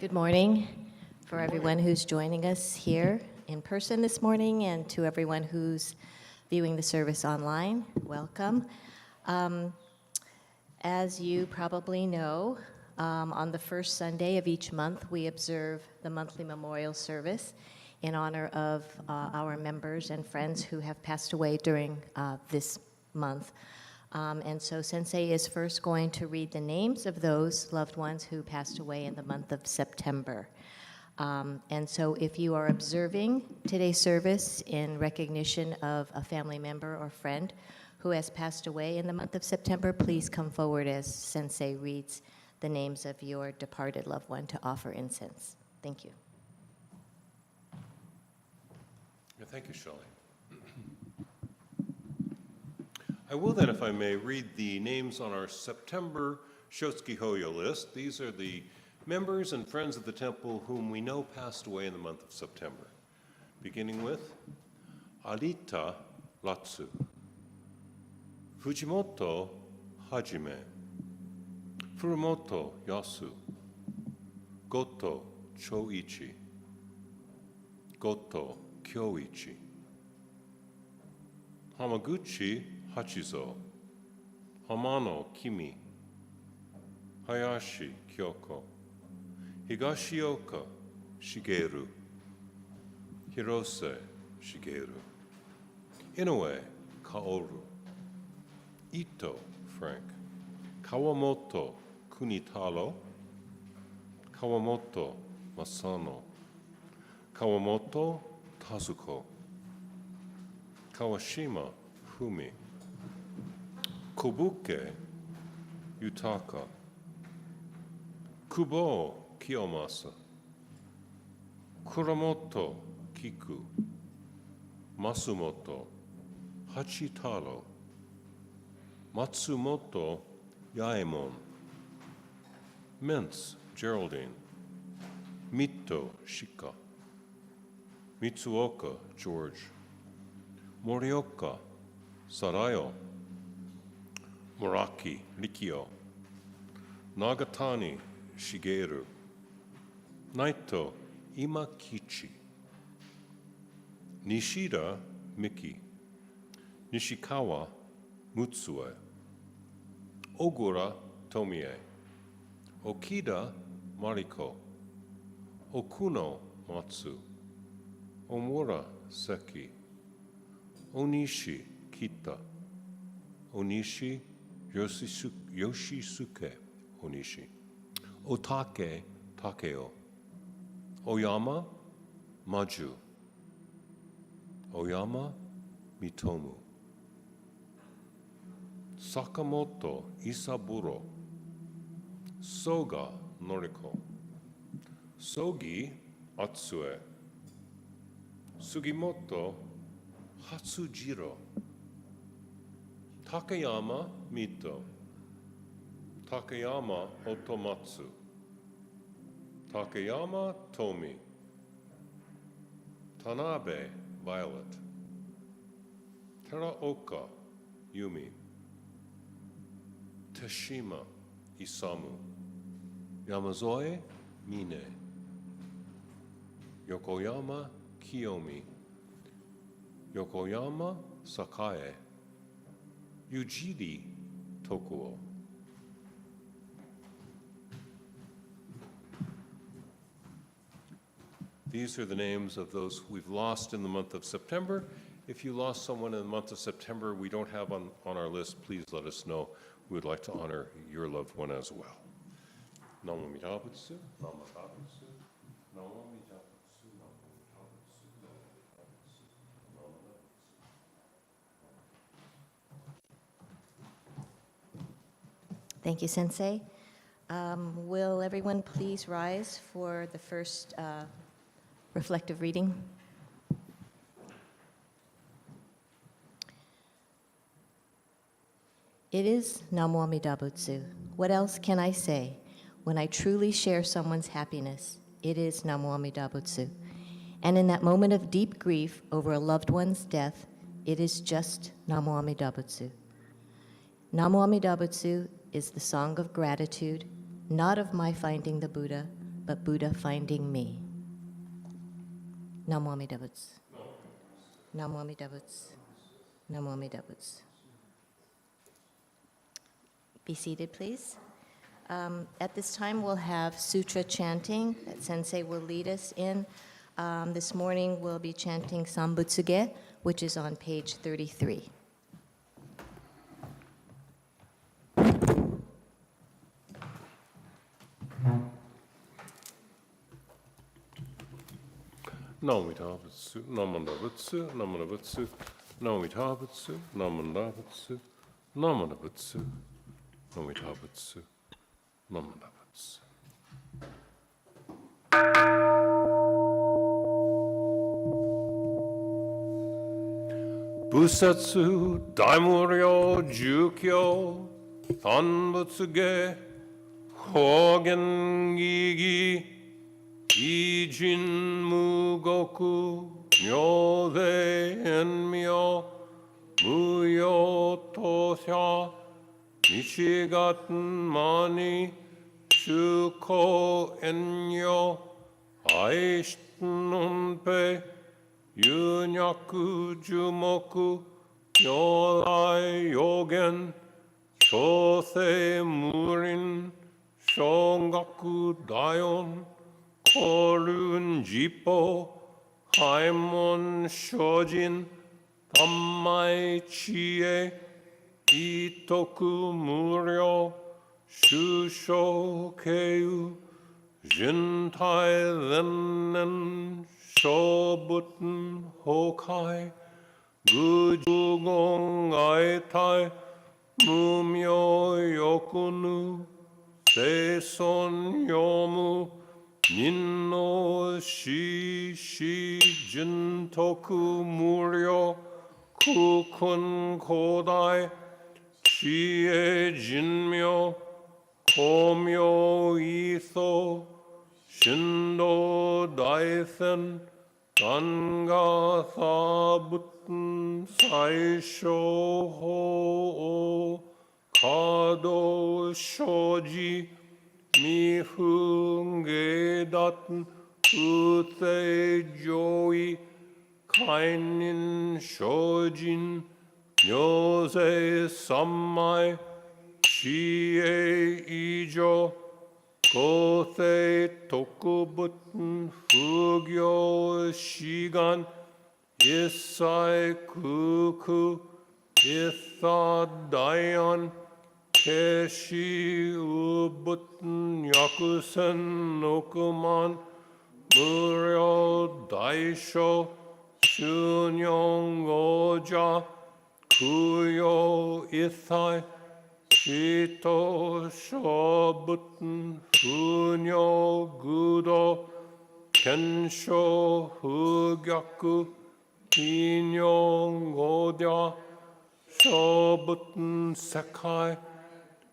Good morning for everyone who's joining us here in person this morning, and to everyone who's viewing the service online. Welcome. As you probably know, on the first Sunday of each month, we observe the monthly memorial service in honor of our members and friends who have passed away during this month. And so Sensei is first going to read the names of those loved ones who passed away in the month of September. And so if you are observing today's service in recognition of a family member or friend who has passed away in the month of September, please come forward as Sensei reads the names of your departed loved one to offer incense. Thank you. Thank you, Shelley. I will then, if I may, read the names on our September Shotsuki Hoyo list. These are the members and friends of the temple whom we know passed away in the month of September. Beginning with Arita Ratsu, Fujimoto Hajime, Furumoto Yasu, Goto Choichi, Goto Kyoichi, Hamaguchi Hachizo, Hamano Kimi, Hayashi Kyoko, Higashioka Shigeru, Hirose Shigeru, Inoue Kaoru, Ito Frank, Kawamoto Kunitaro, Kawamoto Masano, Kawamoto Tazuko, Kawashima Fumi, Kobuke Yutaka, Kubo Kiyomasa, Kuramoto Kiku, Masumoto Hachitaro, Matsumoto Yaemon, Mintz Geraldine, Mito Shika, Mitsuoka George, Morioka Sarayo, Moraki Rikyo, Nagatani Shigeru, Naito Imakichi, Nishida Miki, Nishikawa Mutsue, Ogura Tomie, Okida Mariko, Okuno Matsu, Omura Seki, Onishi Kita, Onishi Yoshisuke Onishi, Otake Takeo, Oyama Maju, Oyama Mitomu, Sakamoto Isaburo, Soga Noriko, Sogi Atsue, Sugimoto Hatsujiro, Takayama Mito, Takayama Otomatsu, Takayama Tomi, Tanabe Violet, Teraoka Yumi, Teshima Isamu, Yamazoe Mine, Yokoyama Kiyomi, Yokoyama Sakae, Yujiri Tokuo. These are the names of those we've lost in the month of September. If you lost someone in the month of September we don't have on our list, please let us know. We would like to honor your loved one as well. Namo Amida Butsu, Namo Amida Butsu, Namo Amida Butsu, Namo Amida Butsu, Namo Amida Butsu, Namo Amida Butsu. Thank you, Sensei. Will everyone please rise for the first reflective reading? It is Namo Amida Butsu. What else can I say? When I truly share someone's happiness, it is Namo Amida Butsu. And in that moment of deep grief over a loved one's death, it is just Namo Amida Butsu. Namo Amida Butsu is the song of gratitude, not of my finding the Buddha, but Buddha finding me. Namo Amida Butsu. Namo Amida Butsu. Namo Amida Butsu. Be seated, please. At this time, we'll have Sutra chanting that Sensei will lead us in. This morning, we'll be chanting Sambutsuge, which is on page 33. Namita Butsu, Namanda Butsu, Namanda Butsu, Namita Butsu, Namanda Butsu, Namanda Butsu, Namita Butsu, Namanda Butsu. Busatsu Daimuryo Jukyo Tanbutsuge Hogen Gigi Ijin Mugoku Myode Enmyo Muyo Tosha Nishigaten Mani Shuko Enyo Aishten Unpe Yunyaku Jumoku Nyolai Yogen Shosei Murin Shongaku Dayon Korun Jipo Haimon Shojin Tammai Chie Itoku Muryo Shusho Keiu Jintai Lennen Shobuten Hokai Gujugong Aitai Mumyo Yokunu Seison Yomu Ninno Shishi Jintoku Muryo Kukun Kodai Chie Jinmyo Komyo Itho Shindo Daisen Ganga Sabuten Saisho Ho Kado Shoji Mifunge Daten Ute Joi Kainin Shojin Nyose Sammai Chie Ijo Kotei Tokubuten Fugyo Shigan Isai Kuku Itha Dayan Keshi Ubuten Yakusen Okuman Muryo Daisho Shunyong Oja Kuyo Ithai Shito Shobuten Funyo Gudo Kensho Hugyaku Kinyong Godya Shobuten Sekai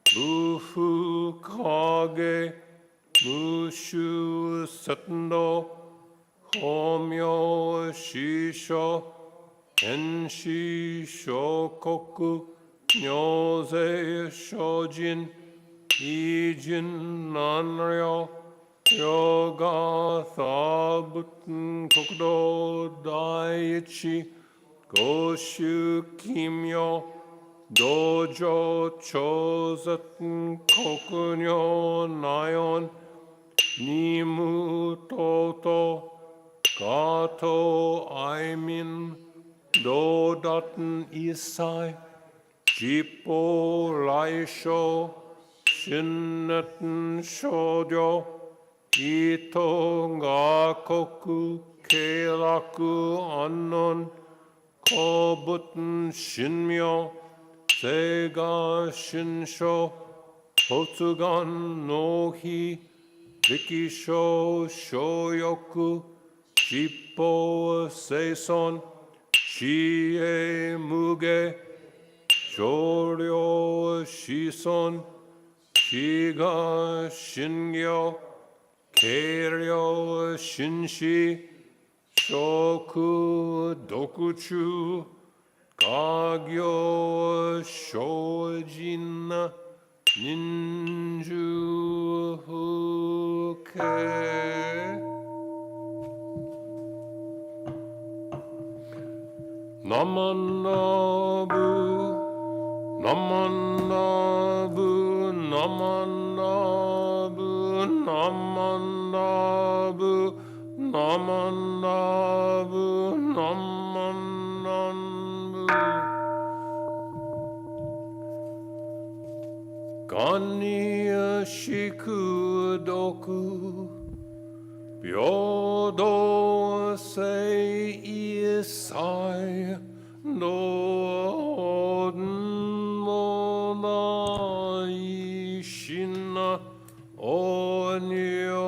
Bufu Kage Mushu Setendo Homyo Shisho Enshi Shokoku Nyose Shojin Ijin Nanryo Yoga Thabuten Kokudo Daichi Goshu Kimyo Dojo Chozaten Kokunyo Nayon Nimu Toto Gato Aimin Dodaten Isai Jippo Laisho Shinnaten Shoujo Ito Gakoku Keiraku Annon Kobuten Shinmyo Sega Shinsho Hotsugan no Hi Rikisho Shoyoku Jippo Seison Chie Muge Shoryo Shison Shiga Shingyo Keiryo Shinshi Shoku Dokuchu Kagyo Shojin Ninju Namanabu, namanabu, namanabu, namanabu, namanabu, namanabu. Ganiya shikudoku, byodo sei isai, no monai shina onyo.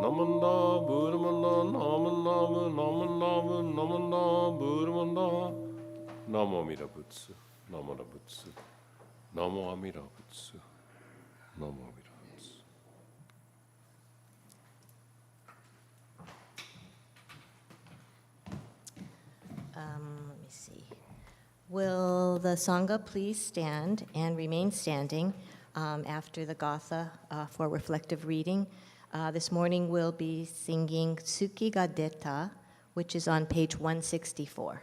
Namanda, Buddhamanda, Namanda, Namanda, Namanda, Buddhamanda. Namo Amida Butsu, Namo Amida Butsu, Namo Amida Butsu, Namo Amida Butsu. Let me see. Will the Sangha please stand and remain standing after the Gatha for reflective reading? This morning we'll be singing Tsuki ga Deta, which is on page 164.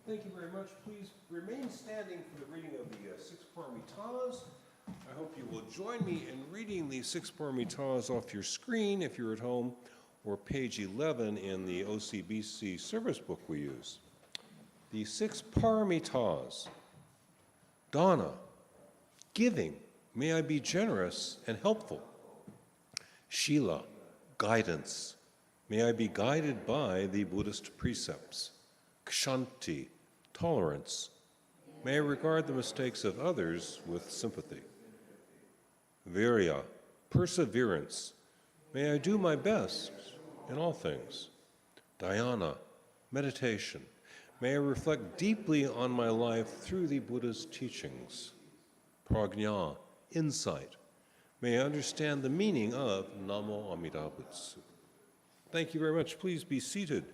Thank you very much. Please remain standing for the reading of the six Paramitas. I hope you will join me in reading the six Paramitas off your screen if you're at home, or page 11 in the OCBC service book we use. The six Paramitas. Dana, giving, may I be generous and helpful. Shila, guidance, may I be guided by the Buddhist precepts. Kshanti, tolerance, may I regard the mistakes of others with sympathy. Virya, perseverance, may I do my best in all things. Dhyana, meditation, may I reflect deeply on my life through the Buddha's teachings. Prajna, insight, may I understand the meaning of Namo Amida Butsu. Thank you very much. Please be seated.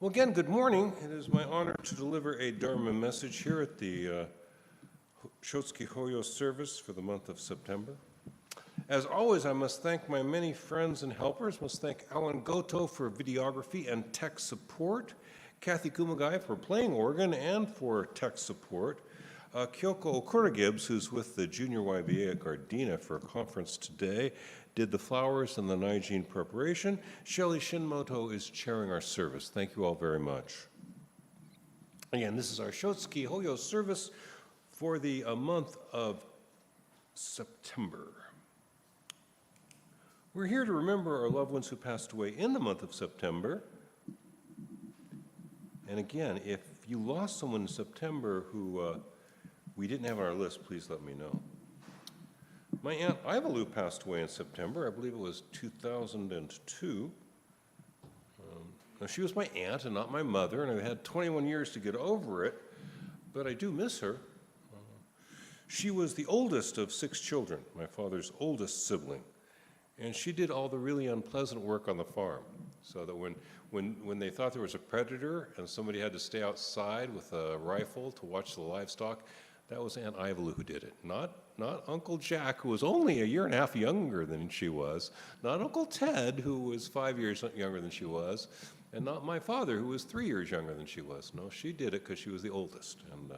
Well, again, good morning. It is my honor to deliver a Dharma message here at the Shotsuki Hoyo service for the month of September. As always, I must thank my many friends and helpers. Must thank Alan Goto for videography and tech support, Kathy Kumagai for playing organ and for tech support, Kyoko Okura Gibbs, who's with the Junior YBA at Gardena for a conference today, did the flowers and the Naijin preparation. Shelly Shinmoto is chairing our service. Thank you all very much. Again, this is our Shotsuki Hoyo service for the month of September. We're here to remember our loved ones who passed away in the month of September. And again, if you lost someone in September who we didn't have on our list, please let me know. My Aunt Ivalu passed away in September. I believe it was 2002. Now, she was my aunt and not my mother, and I had 21 years to get over it, but I do miss her. She was the oldest of 6 children, my father's oldest sibling, and she did all the really unpleasant work on the farm, so that when they thought there was a predator and somebody had to stay outside with a rifle to watch the livestock, that was Aunt Ivalu who did it, not Uncle Jack, who was only a year and a half younger than she was, not Uncle Ted, who was 5 years younger than she was, and not my father, who was 3 years younger than she was. No, she did it because she was the oldest, and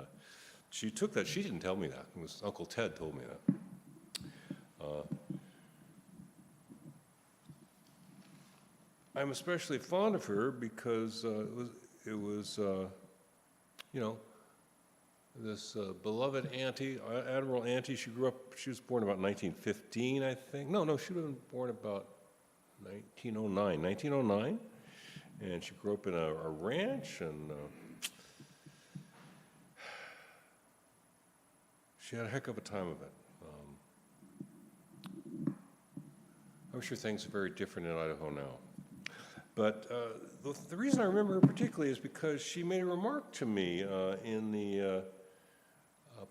she took that. She didn't tell me that. It was Uncle Ted told me that. I'm especially fond of her because it was you know, this beloved auntie, Admiral Auntie. She grew up. She was born about 1915, I think. No, she would have been born about 1909, and she grew up in a ranch, and she had a heck of a time of it. I'm sure things are very different in Idaho now. But the reason I remember her particularly is because she made a remark to me in the,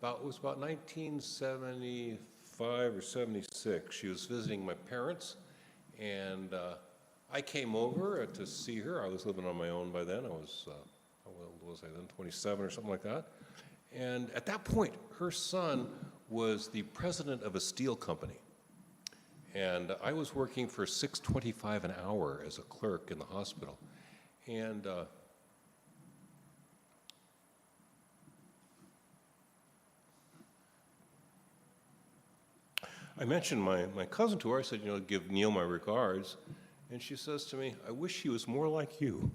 it was about 1975 or 76. She was visiting my parents, and I came over to see her. I was living on my own by then. I was, how old was I then, 27 or something like that. And at that point, her son was the president of a steel company. And I was working for $6.25 an hour as a clerk in the hospital. And I mentioned my cousin to her. I said, you know, give Neil my regards. And she says to me, I wish he was more like you.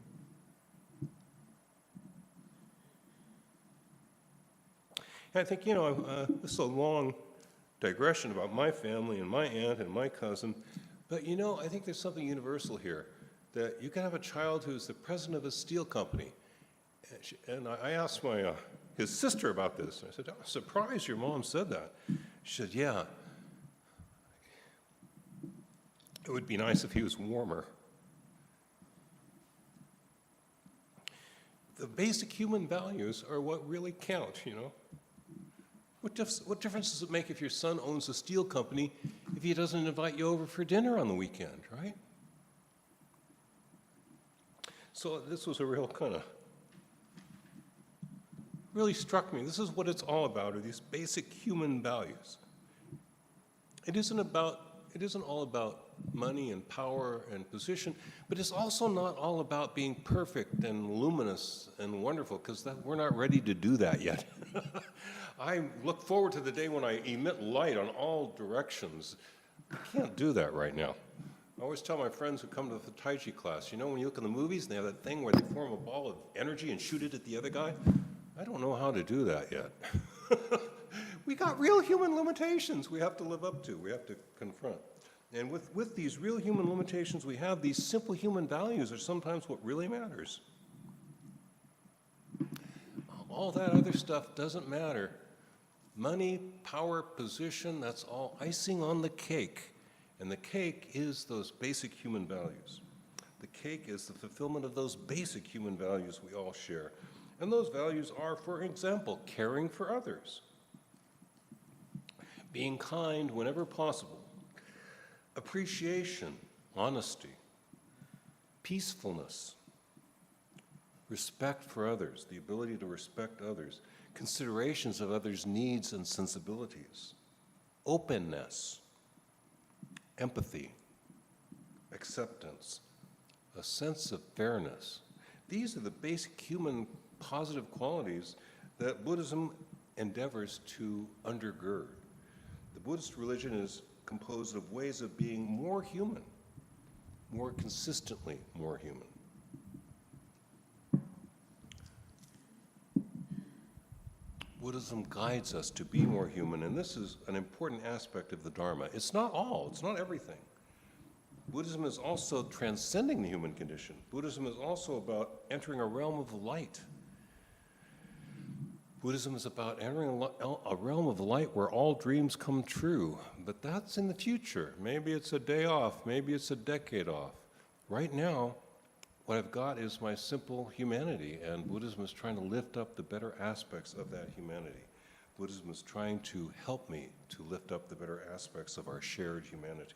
And I think, you know, this is a long digression about my family and my aunt and my cousin, but you know, I think there's something universal here, that you can have a child who's the president of a steel company. And I asked his sister about this. I said, I'm surprised your mom said that. She said, yeah, it would be nice if he was warmer. The basic human values are what really count, you know. What difference does it make if your son owns a steel company if he doesn't invite you over for dinner on the weekend, right? So this was a real kind of, really struck me. This is what it's all about, are these basic human values. It isn't all about money and power and position, but it's also not all about being perfect and luminous and wonderful, because we're not ready to do that yet. I look forward to the day when I emit light on all directions. I can't do that right now. I always tell my friends who come to the Tai Chi class, you know, when you look in the movies and they have that thing where they form a ball of energy and shoot it at the other guy, I don't know how to do that yet. We got real human limitations we have to live up to, we have to confront. And with these real human limitations we have, these simple human values are sometimes what really matters. All that other stuff doesn't matter. Money, power, position, that's all icing on the cake. And the cake is those basic human values. The cake is the fulfillment of those basic human values we all share. And those values are, for example, caring for others, being kind whenever possible, appreciation, honesty, peacefulness, respect for others, the ability to respect others, considerations of others' needs and sensibilities, openness, empathy, acceptance, a sense of fairness. These are the basic human positive qualities that Buddhism endeavors to undergird. The Buddhist religion is composed of ways of being more human, more consistently more human. Buddhism guides us to be more human, and this is an important aspect of the Dharma. It's not all, it's not everything. Buddhism is also transcending the human condition. Buddhism is also about entering a realm of light. Buddhism is about entering a realm of light where all dreams come true, but that's in the future. Maybe it's a day off, maybe it's a decade off. Right now, what I've got is my simple humanity, and Buddhism is trying to lift up the better aspects of that humanity. Buddhism is trying to help me to lift up the better aspects of our shared humanity.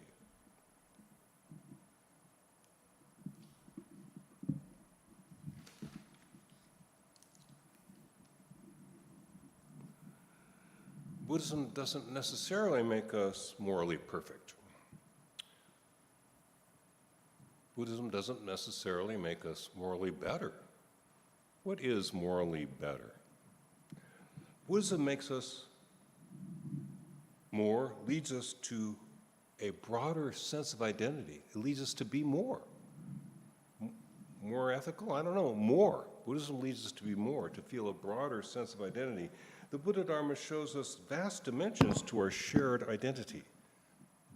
Buddhism doesn't necessarily make us morally perfect. Buddhism doesn't necessarily make us morally better. What is morally better? Buddhism makes us more, leads us to a broader sense of identity. It leads us to be more. More ethical? I don't know, more. Buddhism leads us to be more, to feel a broader sense of identity. The Buddha Dharma shows us vast dimensions to our shared identity.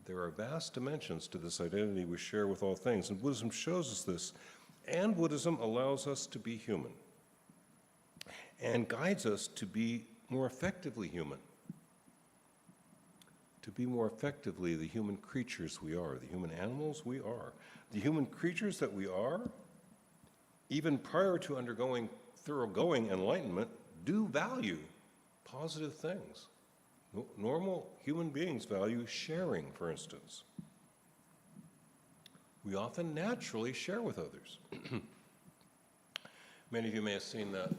There are vast dimensions to this identity we share with all things, and Buddhism shows us this. And Buddhism allows us to be human and guides us to be more effectively human, to be more effectively the human creatures we are, the human animals we are. The human creatures that we are, even prior to undergoing thoroughgoing enlightenment, do value positive things. Normal human beings value sharing, for instance. We often naturally share with others. Many of you may have seen that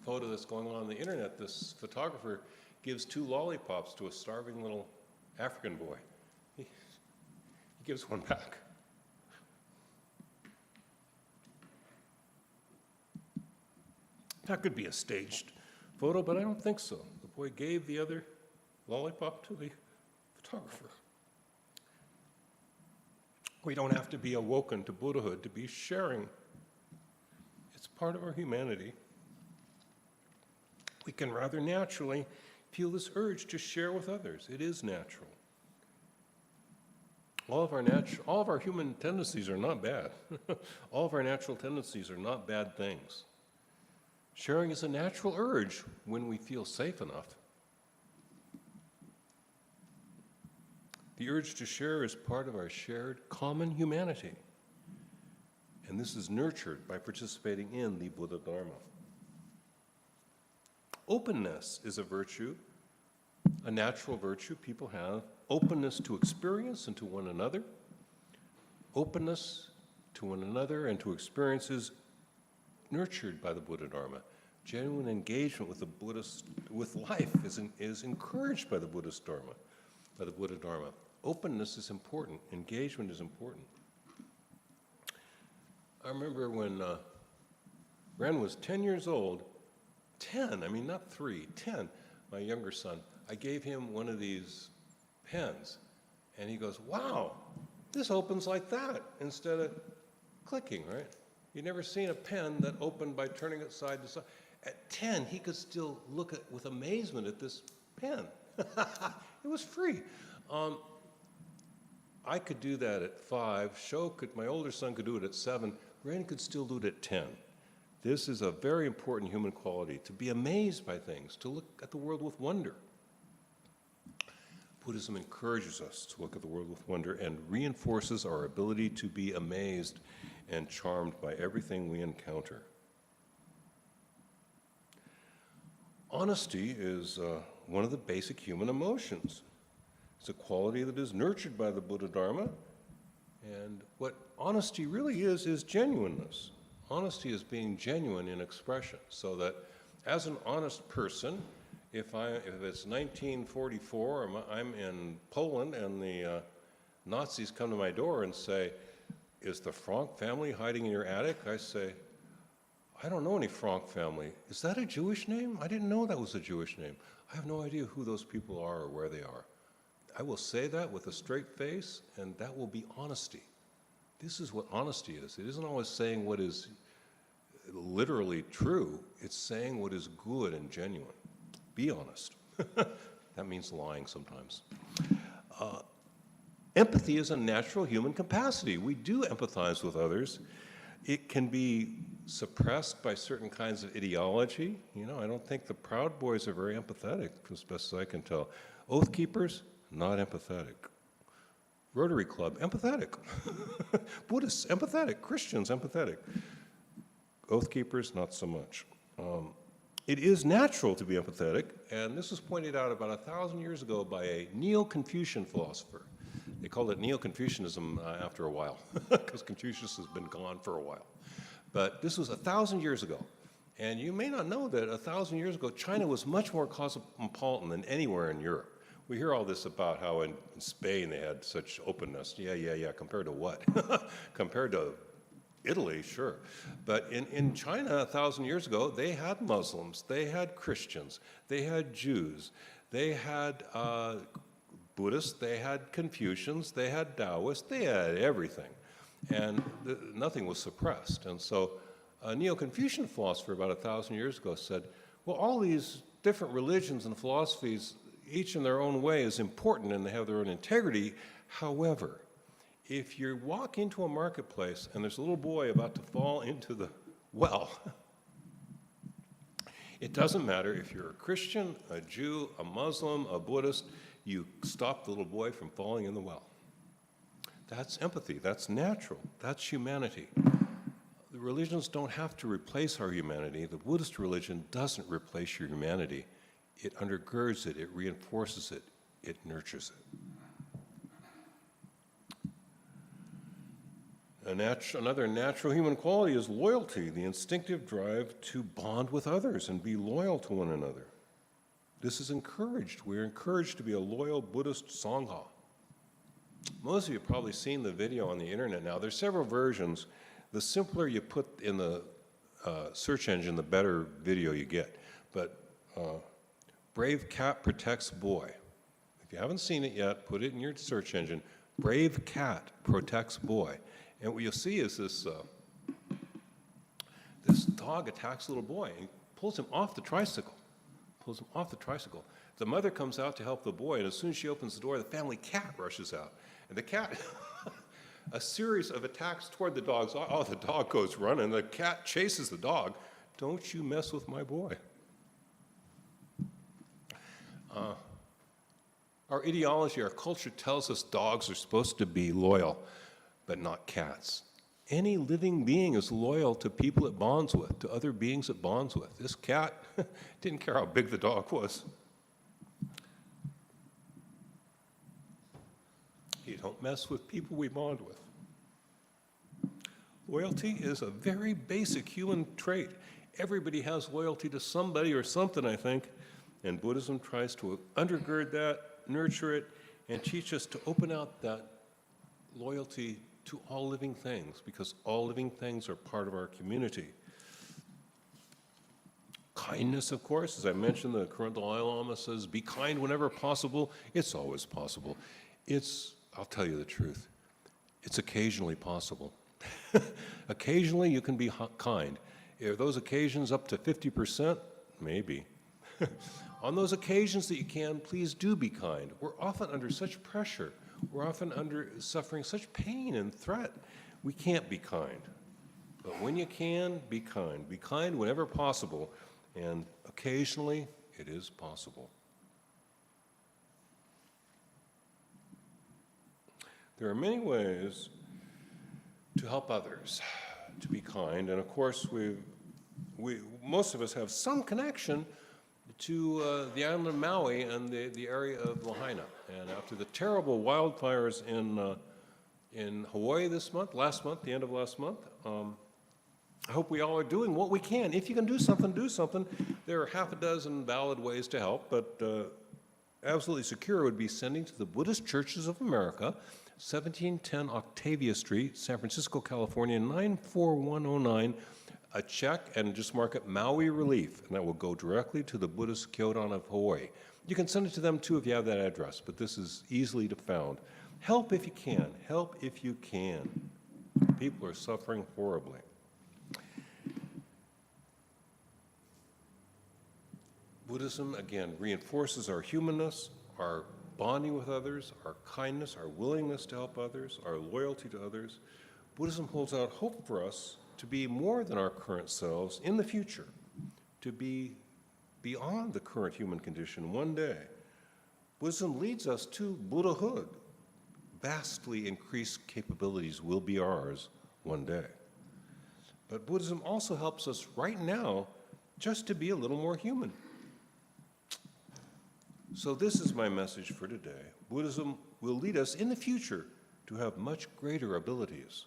photo that's going on the internet. This photographer gives 2 lollipops to a starving little African boy. He gives one back. That could be a staged photo, but I don't think so. The boy gave the other lollipop to the photographer. We don't have to be awoken to Buddhahood to be sharing. It's part of our humanity. We can rather naturally feel this urge to share with others. It is natural. All of our human tendencies are not bad. All of our natural tendencies are not bad things. Sharing is a natural urge when we feel safe enough. The urge to share is part of our shared common humanity. And this is nurtured by participating in the Buddha Dharma. Openness is a virtue, a natural virtue people have. Openness to experience and to one another. Openness to one another and to experiences nurtured by the Buddha Dharma. Genuine engagement with life is encouraged by the Buddhist Dharma, by the Buddha Dharma. Openness is important. Engagement is important. I remember when Ren was 10 years old, 10, I mean not 3, 10, my younger son, I gave him one of these pens, and he goes, wow, this opens like that instead of clicking, right? You've never seen a pen that opened by turning it side to side. At 10, he could still look with amazement at this pen. It was free. I could do that at 5. My older son could do it at 7. Ren could still do it at 10. This is a very important human quality, to be amazed by things, to look at the world with wonder. Buddhism encourages us to look at the world with wonder and reinforces our ability to be amazed and charmed by everything we encounter. Honesty is one of the basic human emotions. It's a quality that is nurtured by the Buddha Dharma. And what honesty really is genuineness. honesty is being genuine in expression, so that as an honest person, if it's 1944, I'm in Poland and the Nazis come to my door and say, "Is the Frank family hiding in your attic?" I say, "I don't know any Frank family. Is that a Jewish name? I didn't know that was a Jewish name. I have no idea who those people are or where they are." I will say that with a straight face, and that will be honesty. This is what honesty is. It isn't always saying what is literally true. It's saying what is good and genuine. Be honest. That means lying sometimes. Empathy is a natural human capacity. We do empathize with others. It can be suppressed by certain kinds of ideology. You know, I don't think the Proud Boys are very empathetic, as best as I can tell. Oath Keepers, not empathetic. Rotary Club, empathetic. Buddhists, empathetic. Christians, empathetic. Oath Keepers, not so much. It is natural to be empathetic, and this was pointed out about 1,000 years ago by a Neo-Confucian philosopher. They called it Neo-Confucianism after a while, because Confucius has been gone for a while. But this was 1,000 years ago, and you may not know that 1,000 years ago, China was much more cosmopolitan than anywhere in Europe. We hear all this about how in Spain they had such openness. Yeah, compared to what? Compared to Italy, sure. But in China 1,000 years ago, they had Muslims, they had Christians, they had Jews, they had Buddhists, they had Confucians, they had Taoists, they had everything. And nothing was suppressed. And so a Neo-Confucian philosopher about 1,000 years ago said, well, all these different religions and philosophies, each in their own way, is important and they have their own integrity. However, if you walk into a marketplace and there's a little boy about to fall into the well, it doesn't matter if you're a Christian, a Jew, a Muslim, a Buddhist, you stop the little boy from falling in the well. That's empathy, that's natural, that's humanity. The religions don't have to replace our humanity. The Buddhist religion doesn't replace your humanity. It undergirds it, it reinforces it, it nurtures it. Another natural human quality is loyalty, the instinctive drive to bond with others and be loyal to one another. This is encouraged. We're encouraged to be a loyal Buddhist Sangha. Most of you have probably seen the video on the internet now. There's several versions. The simpler you put in the search engine, the better video you get. But Brave Cat Protects Boy. If you haven't seen it yet, put it in your search engine. Brave Cat Protects Boy. And what you'll see is this dog attacks a little boy and pulls him off the tricycle. The mother comes out to help the boy, and as soon as she opens the door, the family cat rushes out. And the cat, a series of attacks toward the dogs. Oh, the dog goes running. The cat chases the dog. Don't you mess with my boy. Our ideology, our culture tells us dogs are supposed to be loyal, but not cats. Any living being is loyal to people it bonds with, to other beings it bonds with. This cat didn't care how big the dog was. You don't mess with people we bond with. Loyalty is a very basic human trait. Everybody has loyalty to somebody or something, I think, and Buddhism tries to undergird that, nurture it, and teach us to open out that loyalty to all living things, because all living things are part of our community. Kindness, of course, as I mentioned, the current Dalai Lama says, be kind whenever possible. It's always possible. I'll tell you the truth, it's occasionally possible. Occasionally you can be kind. Are those occasions up to 50%? Maybe. On those occasions that you can, please do be kind. We're often under such pressure. We're often suffering such pain and threat. We can't be kind. But when you can, be kind. Be kind whenever possible. And occasionally, it is possible. There are many ways to help others, to be kind. And of course, most of us have some connection to the island of Maui and the area of Lahaina. And after the terrible wildfires in Hawaii last month, the end of last month, I hope we all are doing what we can. If you can do something, do something. There are half a dozen valid ways to help, but absolutely secure would be sending to the Buddhist Churches of America, 1710 Octavia Street, San Francisco, California, 94109, a check and just mark it Maui Relief, and that will go directly to the Buddhist Kyodan of Hawaii. You can send it to them too if you have that address, but this is easily to found. Help if you can. Help if you can. People are suffering horribly. Buddhism, again, reinforces our humanness, our bonding with others, our kindness, our willingness to help others, our loyalty to others. Buddhism holds out hope for us to be more than our current selves in the future, to be beyond the current human condition one day. Buddhism leads us to Buddhahood. Vastly increased capabilities will be ours one day. But Buddhism also helps us right now just to be a little more human. So this is my message for today. Buddhism will lead us in the future to have much greater abilities.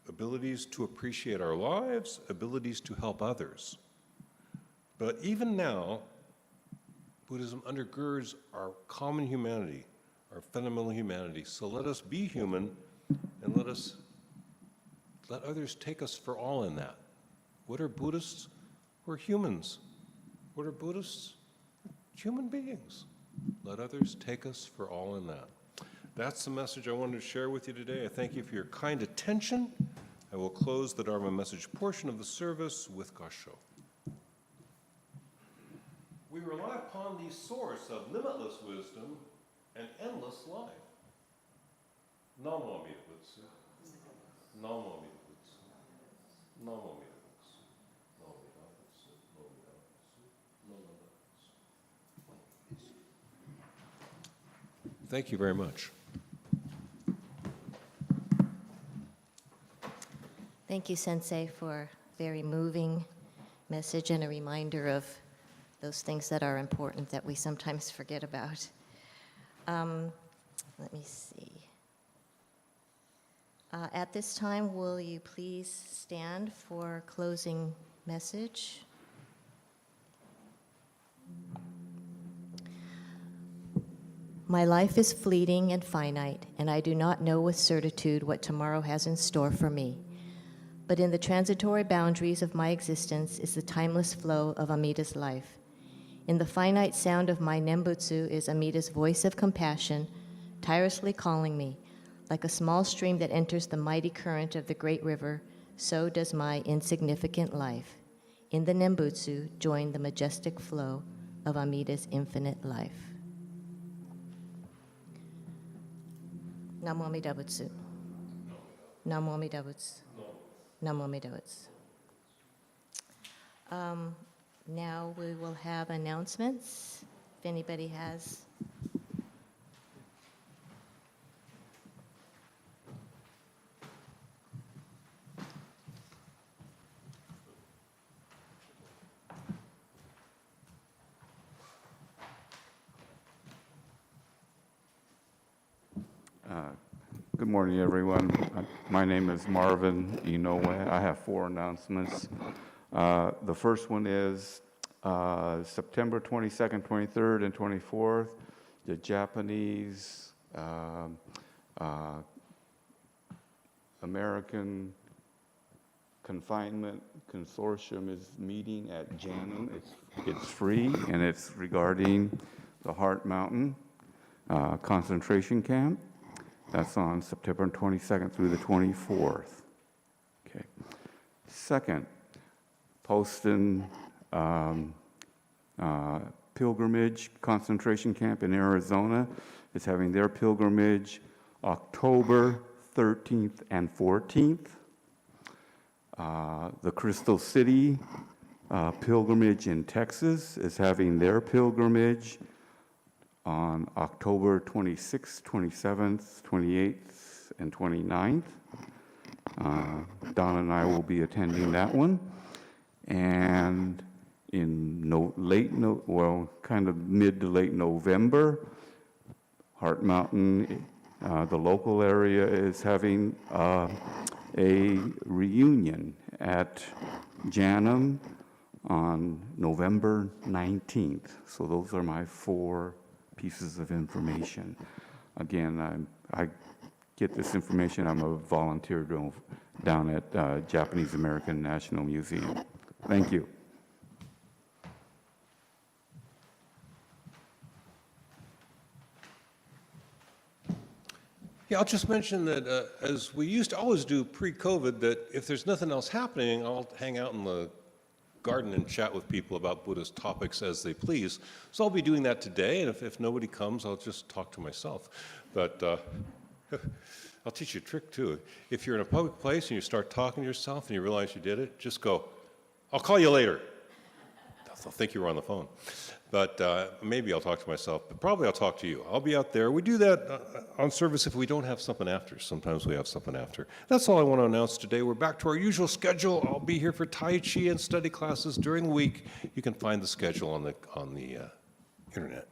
Abilities to appreciate our lives, abilities to help others. But even now, Buddhism undergirds our common humanity, our fundamental humanity. So let us be human and let others take us for all in that. What are Buddhists? We're humans. What are Buddhists? Human beings. Let others take us for all in that. That's the message I wanted to share with you today. I thank you for your kind attention. I will close the Dharma message portion of the service with Kansho. We rely upon the source of limitless wisdom and endless life. Namo Amida Butsu. Namo Amida Butsu. Namo Amida Butsu. Thank you very much. Thank you, Sensei, for a very moving message and a reminder of those things that are important that we sometimes forget about. Let me see. At this time, will you please stand for closing message? My life is fleeting and finite, and I do not know with certitude what tomorrow has in store for me. But in the transitory boundaries of my existence is the timeless flow of Amida's life. In the finite sound of my Nembutsu is Amida's voice of compassion, tirelessly calling me. Like a small stream that enters the mighty current of the great river, so does my insignificant life. In the Nembutsu, join the majestic flow of Amida's infinite life. Namo Amida Butsu. Namo Amida Butsu. Namo Amida Butsu. Now we will have announcements, if anybody has. Good morning, everyone. My name is Marvin Inoue. I have 4 announcements. The first one is September 22nd, 23rd, and 24th, the Japanese American Confinement Consortium is meeting at Janum. It's free, and it's regarding the Heart Mountain concentration camp. That's on September 22nd through the 24th. Okay. Second, Poston Pilgrimage Concentration Camp in Arizona is having their pilgrimage October 13th and 14th. The Crystal City Pilgrimage in Texas is having their pilgrimage on October 26th, 27th, 28th, and 29th. Don and I will be attending that one. And in kind of mid to late November, Heart Mountain, the local area, is having a reunion at Janum on November 19th. So those are my 4 pieces of information. Again, I get this information. I'm a volunteer down at Japanese American National Museum. Thank you. Yeah, I'll just mention that as we used to always do pre-COVID, that if there's nothing else happening, I'll hang out in the garden and chat with people about Buddhist topics as they please. So I'll be doing that today, and if nobody comes, I'll just talk to myself. But I'll teach you a trick, too. If you're in a public place and you start talking to yourself and you realize you did it, just go, "I'll call you later." They'll think you were on the phone. But maybe I'll talk to myself, but probably I'll talk to you. I'll be out there. We do that on service if we don't have something after. Sometimes we have something after. That's all I want to announce today. We're back to our usual schedule. I'll be here for Tai Chi and study classes during the week. You can find the schedule on the internet.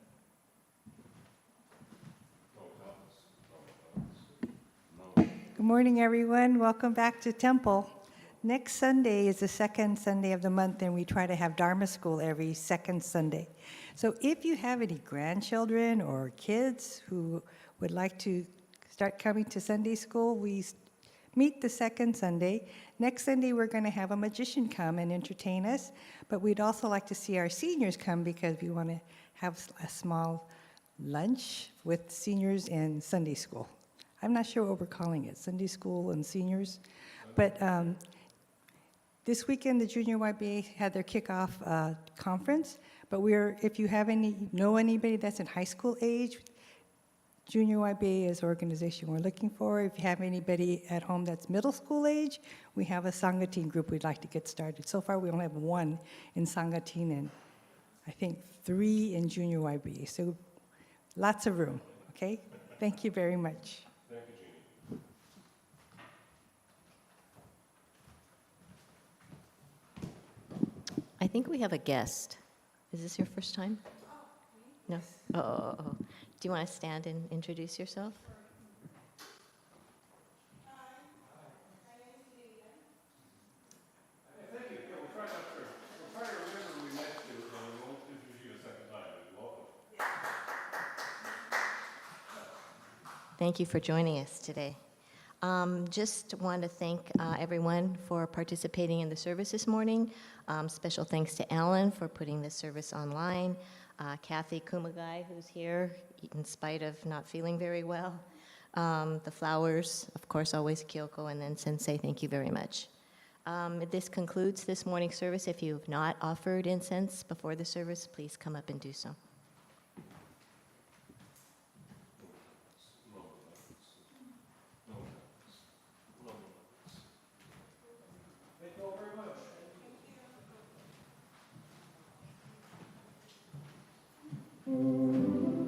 Good morning, everyone. Welcome back to Temple. Next Sunday is the second Sunday of the month, and we try to have Dharma school every second Sunday. So if you have any grandchildren or kids who would like to start coming to Sunday school, we meet the second Sunday. Next Sunday, we're going to have a magician come and entertain us, but we'd also like to see our seniors come because we want to have a small lunch with seniors and Sunday school. I'm not sure what we're calling it, Sunday school and seniors, but this weekend, the Junior YBA had their kickoff conference, but if you know anybody that's in high school age, Junior YBA is the organization we're looking for. If you have anybody at home that's middle school age, we have a Sangha team group we'd like to get started. So far, we only have 1 in Sangha team and I think 3 in Junior YBA. So lots of room, okay? Thank you very much. I think we have a guest. Is this your first time? No? Oh. Do you want to stand and introduce yourself? Thank you. Yeah, we'll try to remember we met you, and we won't introduce you a second time. Welcome. Thank you for joining us today. Just want to thank everyone for participating in the service this morning. Special thanks to Alan for putting this service online. Kathy Kumagai, who's here in spite of not feeling very well. The flowers, of course, always Kyoko, and then Sensei, thank you very much. This concludes this morning's service. If you have not offered incense before the service, please come up and do so.